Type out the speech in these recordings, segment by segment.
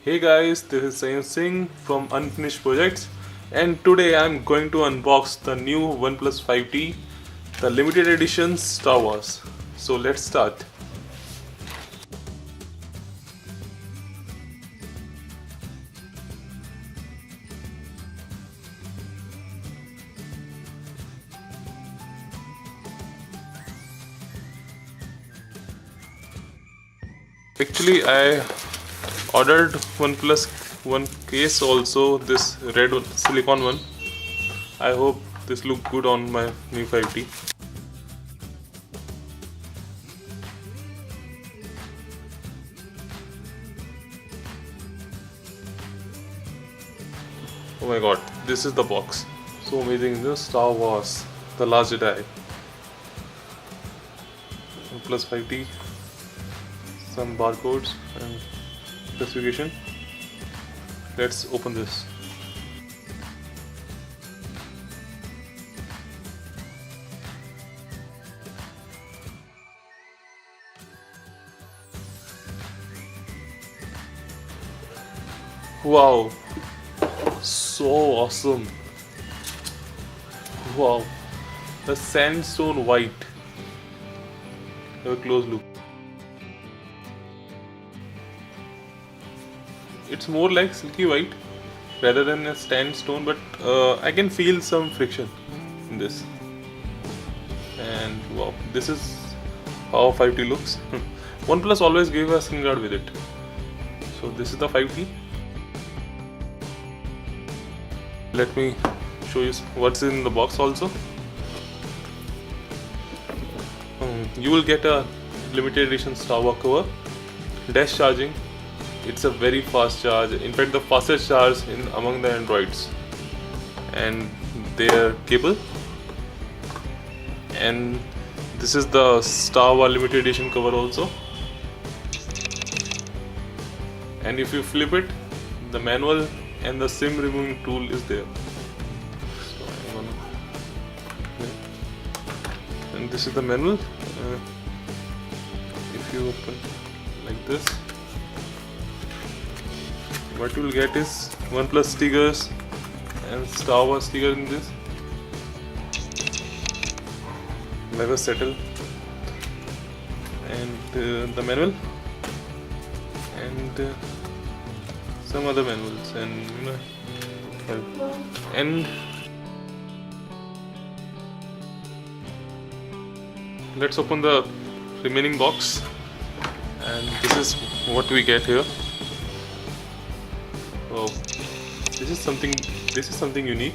Hey guys, this is Sayam Singh from Unfinished Projects, and today I'm going to unbox the new OnePlus 5T, the limited edition Star Wars. So let's start. Actually, I ordered OnePlus one case also, this red silicone one. I hope this look good on my new 5T. Oh my god, this is the box. So amazing. The Star Wars, The Last Jedi. OnePlus 5T. Some barcodes and specification. Let's open this. Wow, so awesome. Wow, the sandstone white. Have a close look. It's more like silky white rather than a sandstone, but I can feel some friction in this. And wow, this is how 5T looks. OnePlus always gave a SIM card with it. So this is the 5T. Let me show you what's in the box also. You will get a limited edition Star Wars cover, dash charging. It's a very fast charge, in fact the fastest charge among the Androids, and their cable. And this is the Star Wars limited edition cover also, and if you flip it, the manual and the SIM removing tool is there. So and this is the manual. If you open like this, what you will get is OnePlus stickers and Star Wars sticker in this. Never settle. And the manual and some other manuals, and and let's open the remaining box, and this is what we get here. Oh, this is something unique.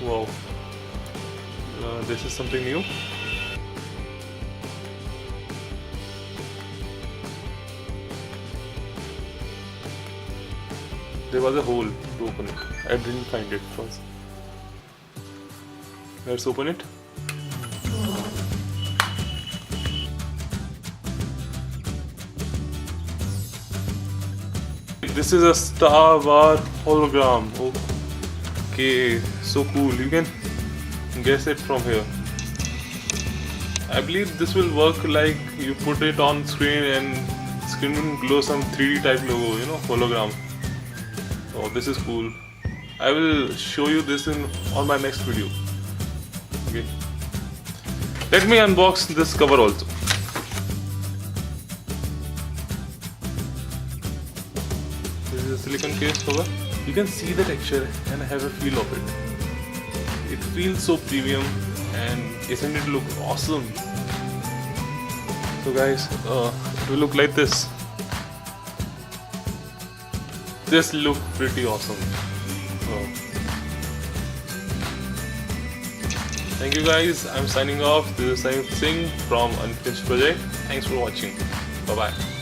Wow, this is something new. There was a hole to open it. I didn't find it first. Let's open it. This is a Star Wars hologram. Okay, so cool. You can guess it from here. I believe this will work like you put it on screen and screen will glow some 3D type logo, hologram. Oh, this is cool. I will show you this on my next video. Okay. Let me unbox this cover also. This is a silicone case cover. You can see the texture and have a feel of it. It feels so premium, and isn't it look awesome? So guys, it will look like this. This look pretty awesome. Thank you guys. I'm signing off. This is Sayam Singh from Unfinished Project. Thanks for watching. Bye bye.